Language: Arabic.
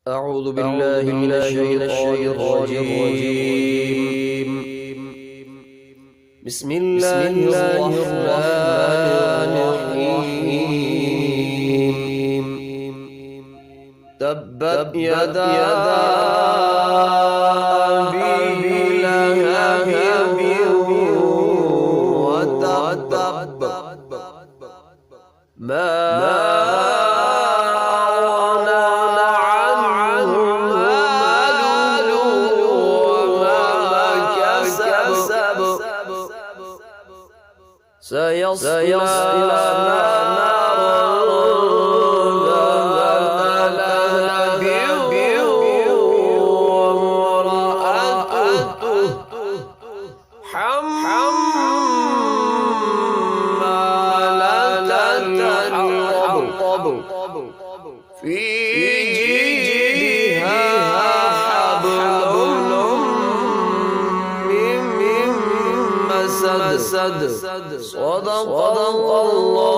أعوذ بالله من الشيطان الرجيم. بسم الله الرحمن الرحيم. تبت يدا أبي لهب وتب ما سيصلى نارا ذات لهب وامرأته حمالة الحطب في جيدها حبل من مسد. صدق الله